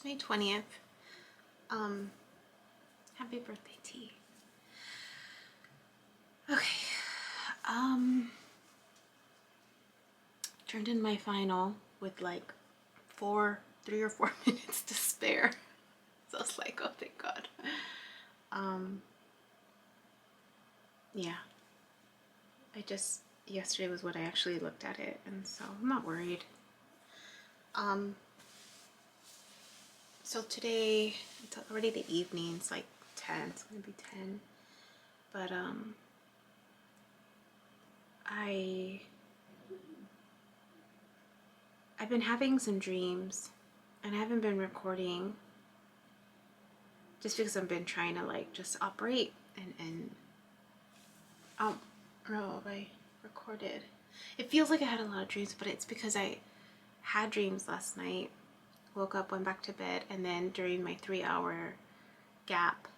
May 20th. Happy birthday, T. Okay. Turned in my final with like 3 or 4 minutes to spare. So I was like, oh, thank God. Yeah. Yesterday was when I actually looked at it, and so I'm not worried. So today, it's already the evening, it's like 10, it's gonna be 10. But, I've been having some dreams, and I haven't been recording just because I've been trying to like just operate and I don't know if I recorded. It feels like I had a lot of dreams, but it's because I had dreams last night, woke up, went back to bed, and then during my 3-hour gap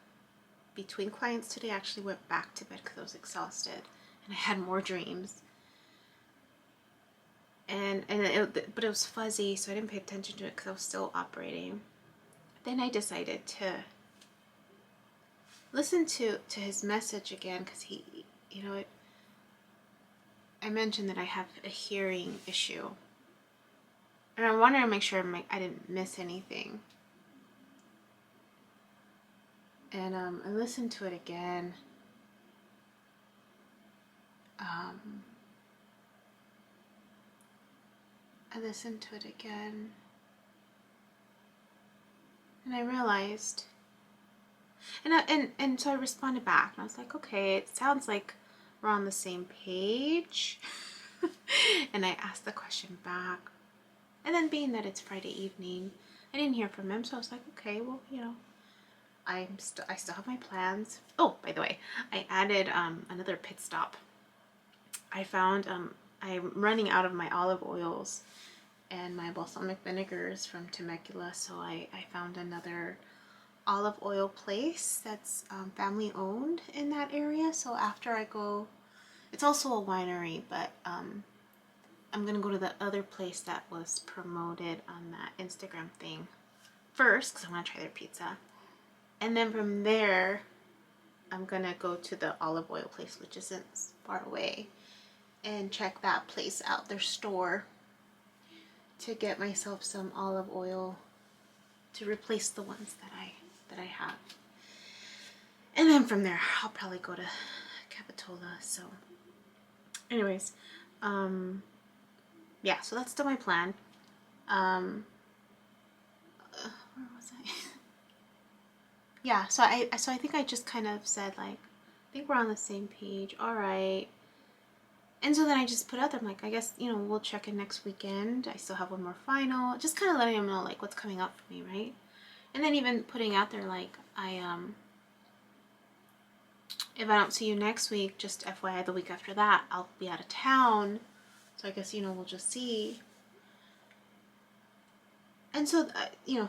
between clients today, I actually went back to bed because I was exhausted and I had more dreams. But it was fuzzy, so I didn't pay attention to it because I was still operating. Then I decided to listen to his message again because he, you know, I mentioned that I have a hearing issue, and I wanted to make sure I didn't miss anything. And I listened to it again. I listened to it again, and I realized, and so I responded back, and I was like, okay, it sounds like we're on the same page. And I asked the question back, and then being that it's Friday evening, I didn't hear from him, so I was like, okay, well, you know, I still have my plans. Oh, by the way, I added another pit stop. I found I'm running out of my olive oils and my balsamic vinegars from Temecula, so I found another olive oil place that's family owned in that area. So after I go, it's also a winery, but I'm gonna go to the other place that was promoted on that Instagram thing first because I want to try their pizza, and then from there I'm gonna go to the olive oil place, which isn't far away, and check that place out, their store, to get myself some olive oil to replace the ones that I have. And then from there I'll probably go to Capitola. So anyways, yeah, so that's still my plan. Where was I? Yeah, so I think I just kind of said like, I think we're on the same page, all right. And so then I just put out there, I'm like, I guess, you know, we'll check in next weekend. I still have one more final. Just kind of letting them know, like, what's coming up for me, right? And then even putting out there, like, if I don't see you next week, just FYI, the week after that, I'll be out of town. So I guess, you know, we'll just see. And so, you know,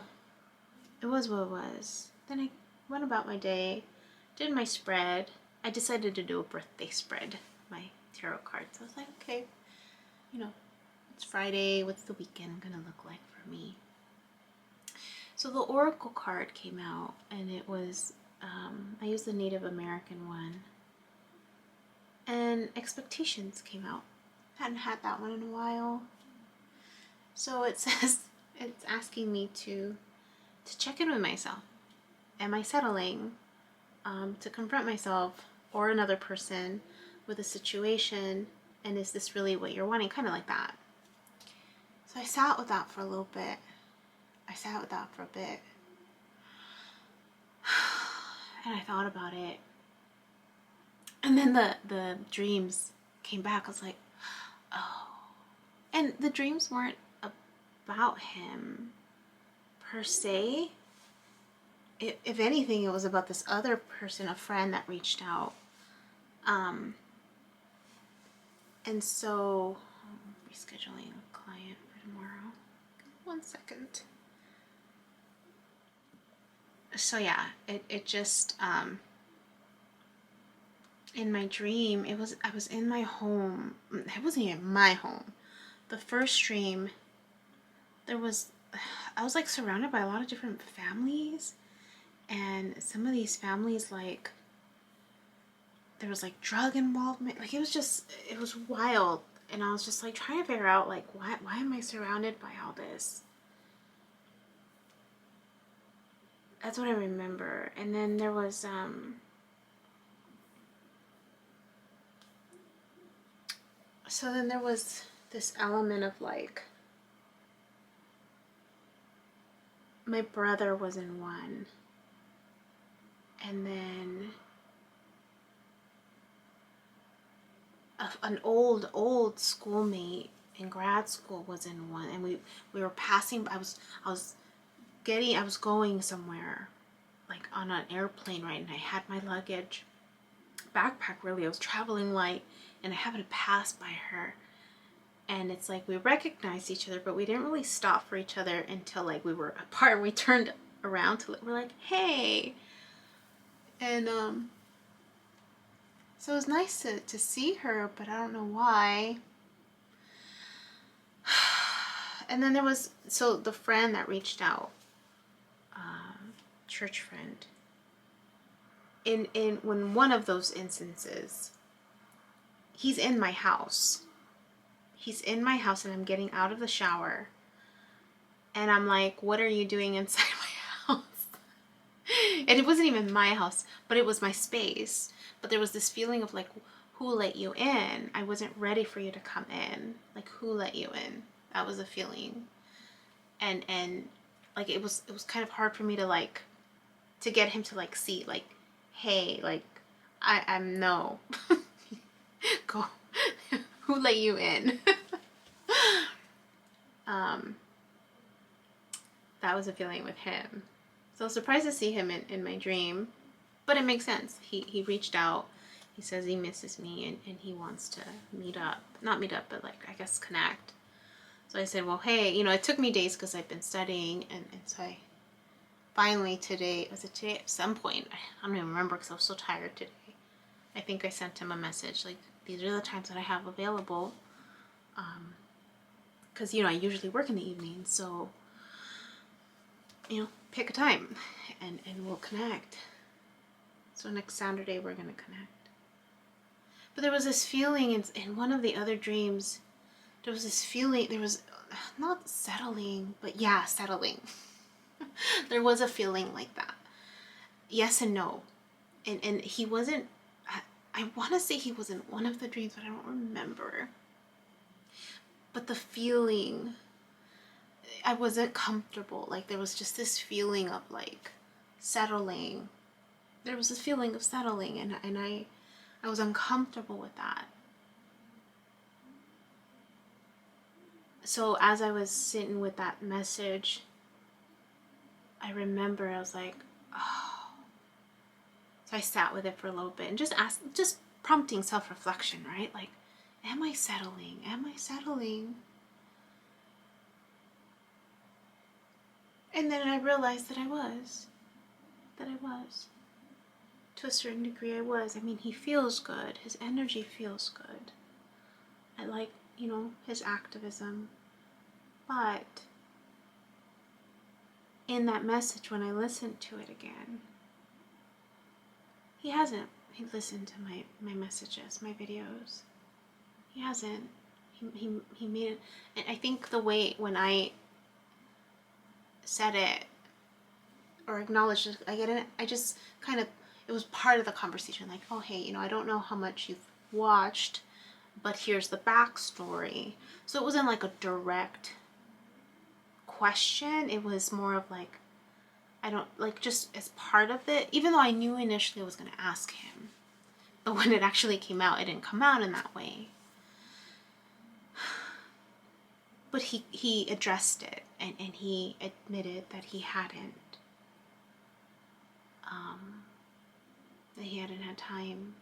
it was what it was. Then I went about my day, did my spread. I decided to do a birthday spread, my tarot cards. I was like, okay, you know, it's Friday, what's the weekend gonna look like for me? So the Oracle card came out, and it was, I used the Native American one, and Expectations came out. Hadn't had that one in a while. So it says, it's asking me to check in with myself. Am I settling? To confront myself or another person with a situation, and is this really what you're wanting? Kind of like that. So I sat with that for a little bit. And I thought about it. And then the dreams came back. I was like, oh. And the dreams weren't about him per se. If anything, it was about this other person, a friend that reached out. And so, I'm rescheduling a client for tomorrow. 1 second. So yeah, it just, in my dream, I was in my home. It wasn't even my home. The first dream, there was I was like surrounded by a lot of different families, and some of these families, like, there was like drug involvement. Like, it was wild. And I was just like trying to figure out, like, why am I surrounded by all this? That's what I remember. And then there was so then there was this element of like, my brother was in one, and then an old schoolmate in grad school was in one, and we were passing. I was going somewhere, like on an airplane, right? And I had my luggage, backpack, really. I was traveling light, and I happened to pass by her, and it's like we recognized each other, but we didn't really stop for each other until like we were apart. We turned around to we're like, hey, and so it was nice to see her, but I don't know why. And then there was, so the friend that reached out, church friend, in when one of those instances, he's in my house. He's in my house, and I'm getting out of the shower, and I'm like, what are you doing inside my house? And it wasn't even my house, but it was my space. But there was this feeling of like, who let you in? I wasn't ready for you to come in. Like, who let you in? That was a feeling. And like, it was kind of hard for me to like, to get him to like see, like, hey, like, I'm no. Go. Who let you in? That was a feeling with him. So I was surprised to see him in my dream. But it makes sense. He reached out. He says he misses me, and he wants to meet up. Not meet up, but like, I guess, connect. So I said, well, hey, you know, it took me days because I've been studying. And so I finally today, was it today? At some point, I don't even remember because I was so tired today. I think I sent him a message like, these are the times that I have available. Because, you know, I usually work in the evening. So, you know, pick a time and we'll connect. So next Saturday we're going to connect. But there was this feeling in one of the other dreams. There was this feeling, there was not settling, but yeah, settling. There was a feeling like that. Yes and no. And he wasn't, I want to say he was in one of the dreams, but I don't remember. But the feeling, I wasn't comfortable. Like, there was just this feeling of like settling. There was this feeling of settling, and I was uncomfortable with that. So as I was sitting with that message, I remember I was like, oh. So I sat with it for a little bit and just prompting self-reflection, right? Like, am I settling? Am I settling? And then I realized that I was. To a certain degree, I was. I mean, he feels good. His energy feels good. I like, you know, his activism. But in that message, when I listened to it again, he hasn't. He listened to my messages, my videos. He hasn't. He made it. And I think the way when I said it or acknowledged it, I just kind of, it was part of the conversation. Like, oh, hey, you know, I don't know how much you've watched, but here's the backstory. So it wasn't like a direct question. It was more of like, I don't, like, just as part of it, even though I knew initially I was going to ask him. But when it actually came out, it didn't come out in that way. But he addressed it, and he admitted that he hadn't. That he hadn't had time.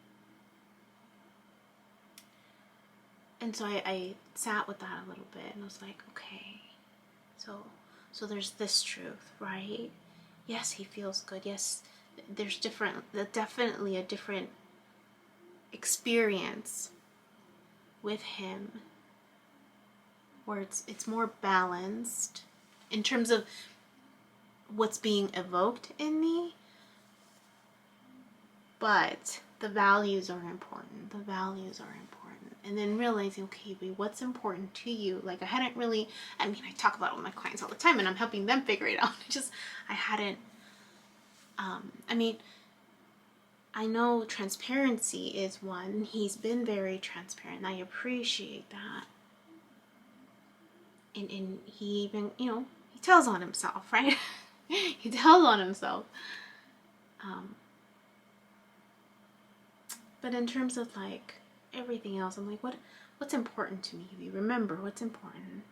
And so I sat with that a little bit, and I was like, okay, so there's this truth, right? Yes, he feels good. Yes, there's definitely a different experience with him, where it's more balanced, in terms of what's being evoked in me. But the values are important. The values are important. And then realizing, okay, what's important to you? Like I hadn't really, I mean, I talk about it with my clients all the time and I'm helping them figure it out. I hadn't, I mean, I know transparency is one. He's been very transparent. I appreciate that. And he even, you know, he tells on himself, right? He tells on himself. But in terms of like everything else, I'm like, what's important to me? We remember what's important.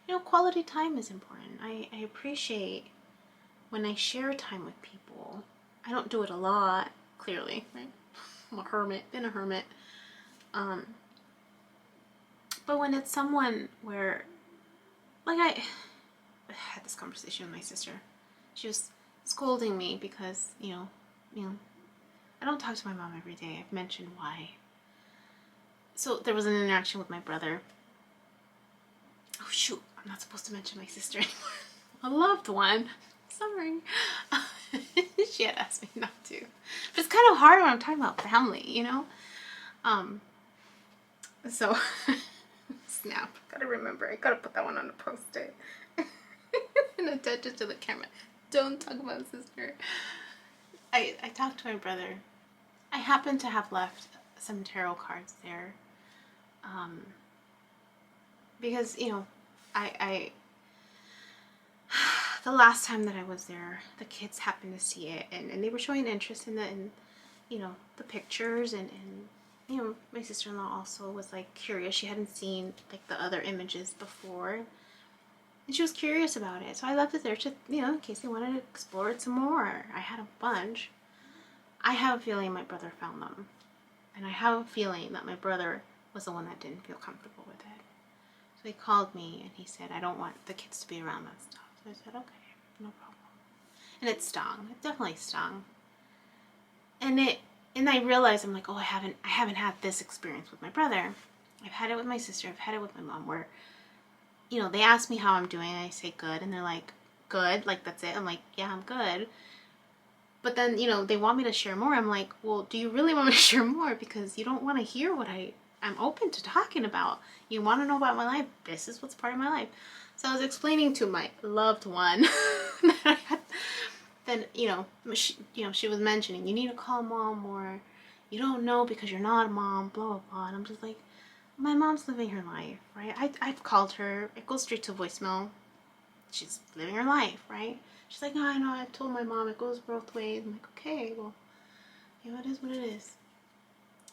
You know, quality time is important. I appreciate when I share time with people. I don't do it a lot, clearly, right? I'm a hermit, been a hermit. But when it's someone where, like I had this conversation with my sister. She was scolding me because, you know, I don't talk to my mom every day. I've mentioned why. So there was an interaction with my brother. Oh shoot, I'm not supposed to mention my sister anymore. A loved one. Sorry. She had asked me not to. But it's kind of hard when I'm talking about family, you know? So, snap. Gotta remember. I gotta put that one on a post-it. And attach it to the camera. Don't talk about sister. I talked to my brother. I happen to have left some tarot cards there. Because, you know, I the last time that I was there, the kids happened to see it and they were showing interest in the, you know, the pictures and you know, my sister-in-law also was like curious. She hadn't seen like the other images before. And she was curious about it. So I left it there to, you know, in case they wanted to explore it some more. I had a bunch. I have a feeling my brother found them. And I have a feeling that my brother was the one that didn't feel comfortable with it. So he called me and he said, I don't want the kids to be around that stuff. So I said, okay, no problem. And it stung. It definitely stung. And I realized, I'm like, oh, I haven't had this experience with my brother. I've had it with my sister. I've had it with my mom where, you know, they ask me how I'm doing and I say good and they're like, good, like that's it. I'm like, yeah, I'm good. But then, you know, they want me to share more. I'm like, well, do you really want me to share more? Because you don't want to hear what I'm open to talking about. You want to know about my life. This is what's part of my life. So I was explaining to my loved one that I had, then, you know, she was mentioning, you need to call mom more. You don't know because you're not a mom, blah, blah, blah. And I'm just like, my mom's living her life, right? I've called her. It goes straight to voicemail. She's living her life, right? She's like, no, I know. I've told my mom it goes both ways. I'm like, okay, well, you know, it is what it is.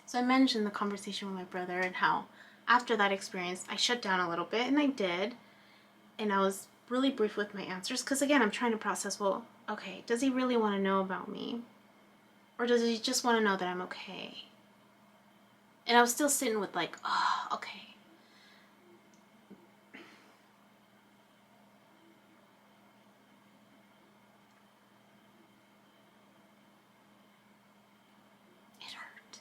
So I mentioned the conversation with my brother and how after that experience, I shut down a little bit, and I did. And I was really brief with my answers because, again, I'm trying to process, well, okay, does he really want to know about me? Or does he just want to know that I'm okay? And I was still sitting with like, oh, okay. It hurt.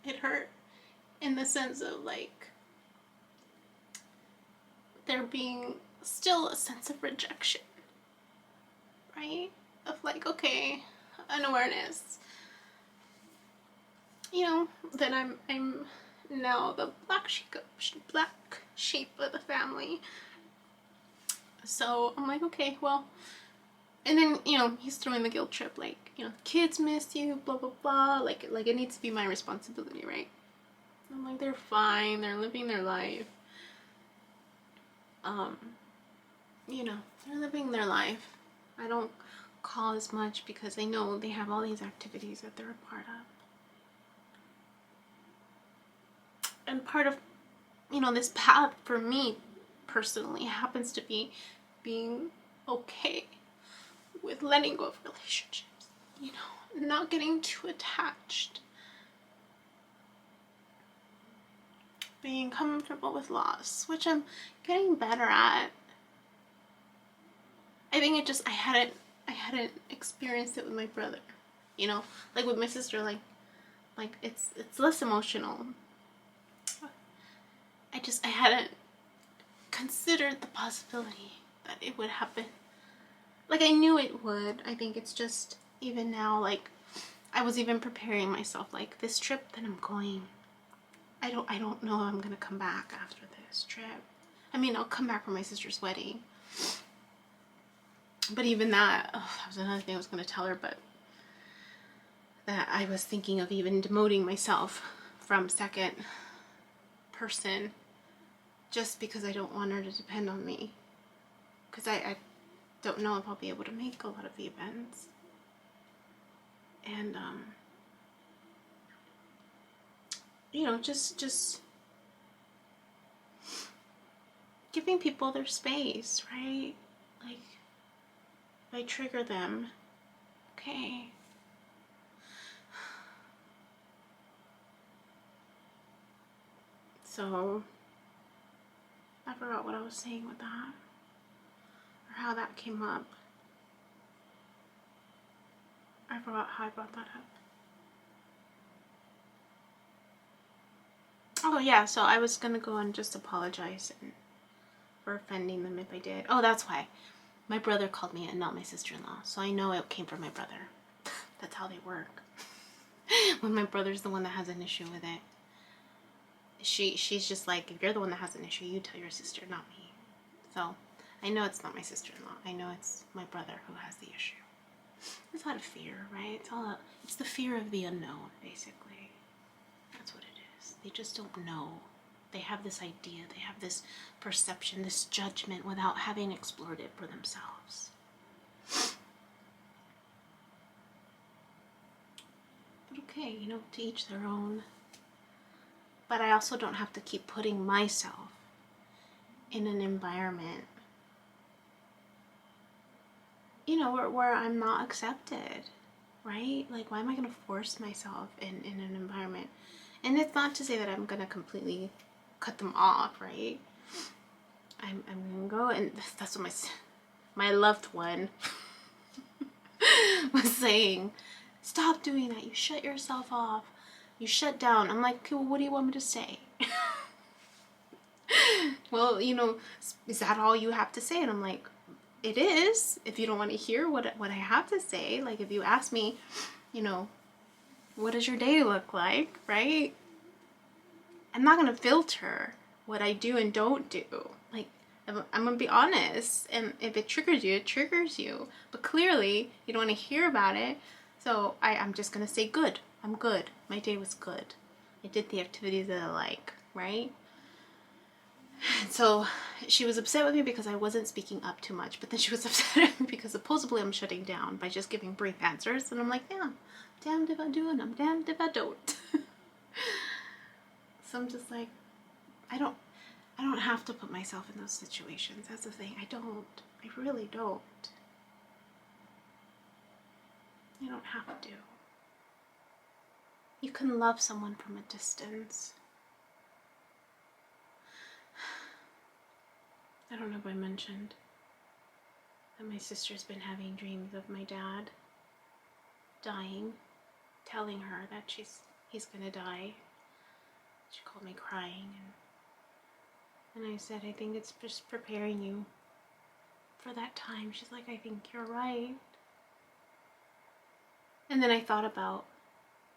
It hurt in the sense of like there being still a sense of rejection, right? Of like, okay, an awareness, you know, that I'm now the black sheep of the family. So I'm like, okay, well, and then, you know, he's throwing the guilt trip, like, you know, kids miss you, blah, blah, blah, like it needs to be my responsibility, right? I'm like, they're fine, they're living their life. You know, they're living their life. I don't call as much because I know they have all these activities that they're a part of. And part of, you know, this path for me personally happens to be being okay with letting go of relationships, you know, not getting too attached, being comfortable with loss, which I'm getting better at. I think it just, I hadn't experienced it with my brother, you know, like with my sister, like Like, it's less emotional. I hadn't considered the possibility that it would happen. Like, I knew it would. I think it's just, even now, like, I was even preparing myself, like, this trip that I'm going, I don't know if I'm gonna come back after this trip. I mean, I'll come back for my sister's wedding. But even that, that was another thing I was gonna tell her, but that I was thinking of even demoting myself from second person just because I don't want her to depend on me. Because I don't know if I'll be able to make a lot of the events. And, you know, just giving people their space, right? Like, if I trigger them, okay. So, I forgot what I was saying with that, or how that came up. I forgot how I brought that up. Oh yeah, so I was gonna go and just apologize for offending them if I did. Oh, that's why. My brother called me and not my sister-in-law, so I know it came from my brother. That's how they work. When my brother's the one that has an issue with it, she's just like, if you're the one that has an issue, you tell your sister, not me. So I know it's not my sister-in-law. I know it's my brother who has the issue. It's out of fear, right? It's the fear of the unknown, basically. That's what it is. They just don't know. They have this idea, they have this perception, this judgment without having explored it for themselves. But okay, you know, to each their own. But I also don't have to keep putting myself in an environment, you know, where I'm not accepted, right? Like, why am I going to force myself in an environment? And it's not to say that I'm going to completely cut them off, right? I'm going to go, and that's what my loved one was saying. Stop doing that. You shut yourself off. You shut down. I'm like, okay, well, what do you want me to say? Well, you know, is that all you have to say? And I'm like, it is. If you don't want to hear what I have to say, like, if you ask me, you know, what does your day look like, right? I'm not going to filter what I do and don't do. Like, I'm going to be honest. And if it triggers you, it triggers you. But clearly, you don't want to hear about it. So I'm just going to say good. I'm good. My day was good. I did the activities that I like, right? And so she was upset with me because I wasn't speaking up too much. But then she was upset at me because supposedly I'm shutting down by just giving brief answers. And I'm like, yeah, damned if I do and I'm damned if I don't. So I'm just like, I don't have to put myself in those situations. That's the thing. I really don't. I don't have to. You can love someone from a distance. I don't know if I mentioned that my sister's been having dreams of my dad dying, telling her that he's gonna die. She called me crying, and I said, I think it's just preparing you for that time. She's like, I think you're right. And then I thought about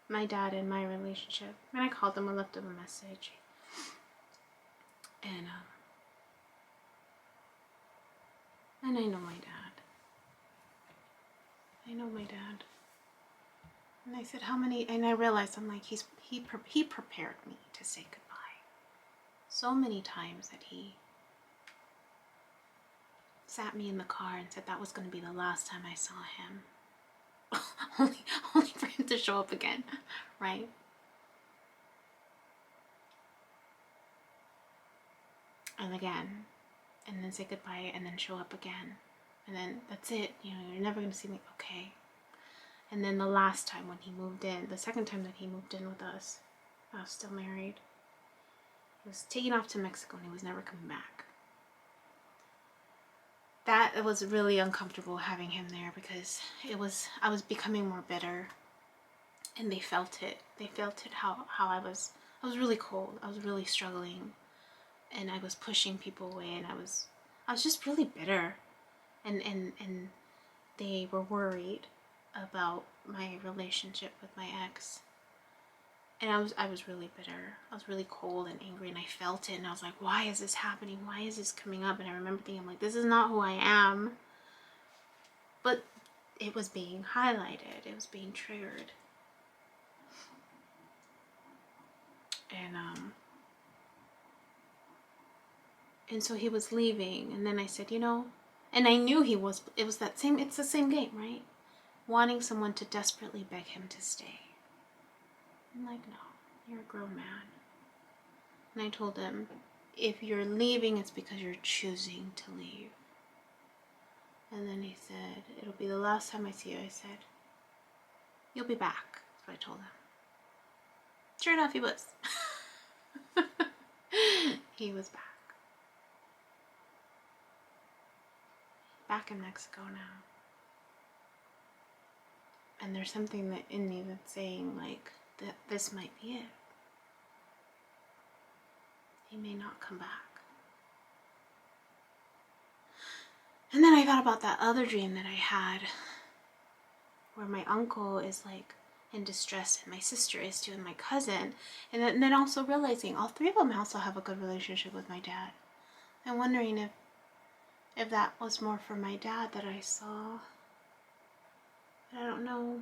my dad and my relationship, and I called him, I left him a message, and I know my dad. And I said, how many, and I realized, I'm like, he prepared me to say goodbye. So many times that he sat me in the car and said that was going to be the last time I saw him. only for him to show up again, right? And again, and then say goodbye, and then show up again. And then that's it, you know, you're never going to see me, okay. And then the last time when he moved in, the second time that he moved in with us, I was still married. He was taken off to Mexico and he was never coming back. That was really uncomfortable having him there because I was becoming more bitter. and they felt it. They felt it, how I was really cold. I was really struggling, and I was pushing people away, and I was just really bitter, and they were worried about my relationship with my ex. And I was really bitter. I was really cold and angry, and I felt it, and I was like, why is this happening? Why is this coming up? And I remember thinking, like, this is not who I am. But it was being highlighted. It was being triggered. And so he was leaving, and then I said, and I knew it's the same game, right? Wanting someone to desperately beg him to stay. I'm like, no, you're a grown man. And I told him, if you're leaving, it's because you're choosing to leave. And then he said, it'll be the last time I see you. I said, you'll be back. That's what I told him. Sure enough, he was. He was back. Back in Mexico now. And there's something that in me that's saying, like, that this might be it. He may not come back. And then I thought about that other dream that I had, where my uncle is like in distress, and my sister is too, and my cousin. And then also realizing all three of them also have a good relationship with my dad. I'm wondering if that was more for my dad that I saw. But I don't know.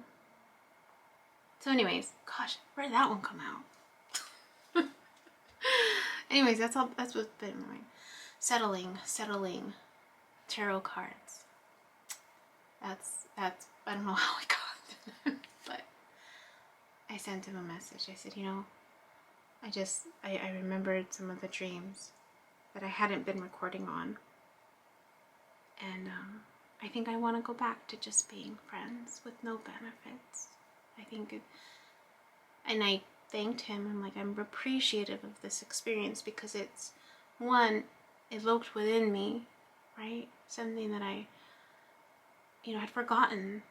So anyways, gosh, where did that one come out? Anyways, that's what's been in my mind. Settling tarot cards. That's I don't know how I got them, but I sent him a message. I said, I remembered some of the dreams that I hadn't been recording on, and I think I want to go back to just being friends with no benefits. And I thanked him. I'm like, I'm appreciative of this experience because it's, one, evoked within me, right? Something that I, had forgotten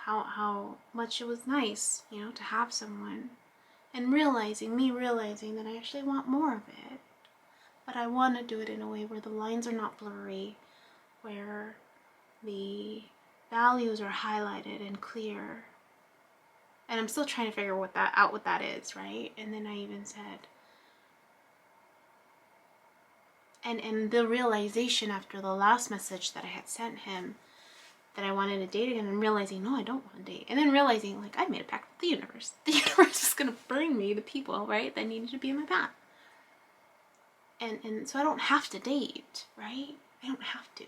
how much it was nice, to have someone, and realizing that I actually want more of it, but I want to do it in a way where the lines are not blurry, where the values are highlighted and clear. And I'm still trying to figure what that is, right? And then I even said, and the realization after the last message that I had sent him that I wanted to date again, and realizing, no, I don't want to date. And then realizing, like, I made a pact with the universe. The universe is going to bring me the people, right, that needed to be in my path. And so I don't have to date, right? I don't have to.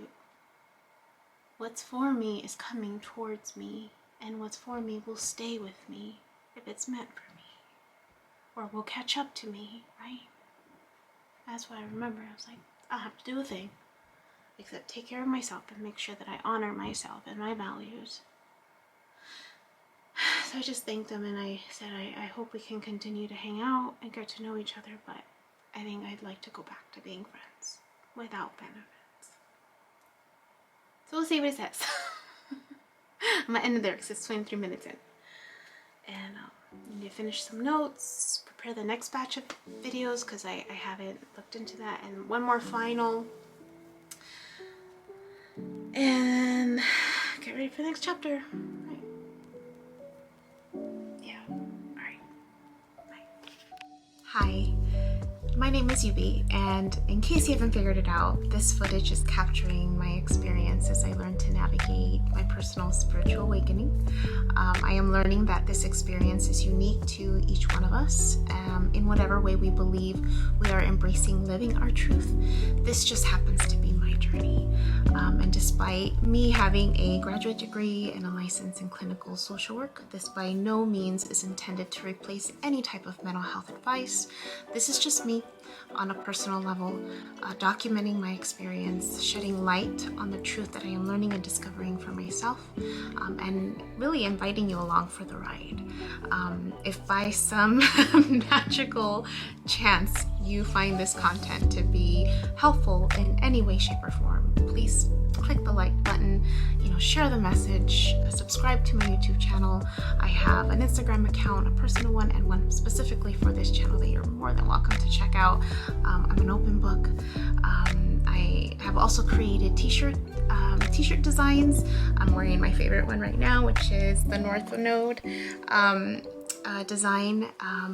What's for me is coming towards me. And what's for me will stay with me if it's meant for me. Or will catch up to me, right? That's what I remember. I was like, I'll have to do a thing. Except take care of myself and make sure that I honor myself and my values. So I just thanked him, and I said, I hope we can continue to hang out and get to know each other, but I think I'd like to go back to being friends without benefits. So we'll see what he says. I'm going to end it there because it's 23 minutes in. And I need to finish some notes, prepare the next batch of videos because I haven't looked into that. And one more final. And get ready for the next chapter. Right. Yeah. Alright. Bye. Hi. My name is Yubi, and in case you haven't figured it out, this footage is capturing my experience as I learn to navigate my personal spiritual awakening. I am learning that this experience is unique to each one of us, in whatever way we believe we are embracing living our truth. This just happens to be my journey. And despite me having a graduate degree and a license in clinical social work, this by no means is intended to replace any type of mental health advice. This is just me on a personal level, documenting my experience, shedding light on the truth that I am learning and discovering for myself, and really inviting you along for the ride. If by some magical chance you find this content to be helpful in any way, shape, or form, please click the like button, share the message, subscribe to my YouTube channel. I have an Instagram account, a personal one, and one specifically for this channel that you're more than welcome to check out. I'm an open book. I have also created t-shirt designs. I'm wearing my favorite one right now, which is the North Node design,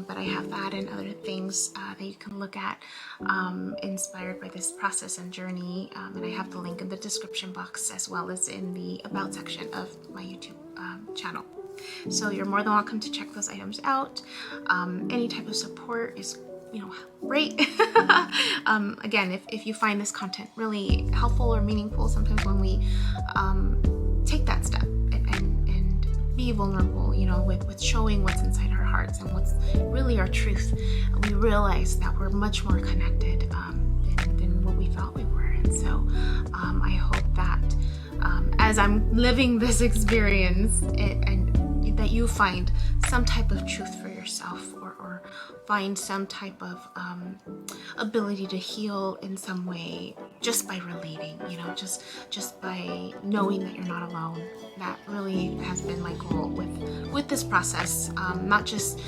but I have that and other things that you can look at inspired by this process and journey, and I have the link in the description box as well as in the about section of my YouTube channel. So you're more than welcome to check those items out. Any type of support is great. Again, if you find this content really helpful or meaningful, sometimes when we take that step and be vulnerable, with showing what's inside our hearts and what's really our truth, we realize that we're much more connected than what we thought we were. And so I hope that as I'm living this experience, and that you find some type of truth for yourself, or find some type of ability to heal in some way just by relating, just by knowing that you're not alone. That really has been my goal with this process, not just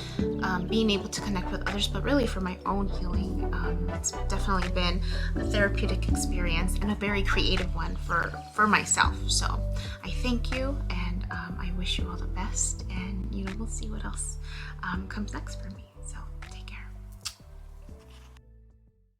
being able to connect with others, but really for my own healing. It's definitely been a therapeutic experience and a very creative one for myself. So I thank you, and I wish you all the best, and we'll see what else comes next for me.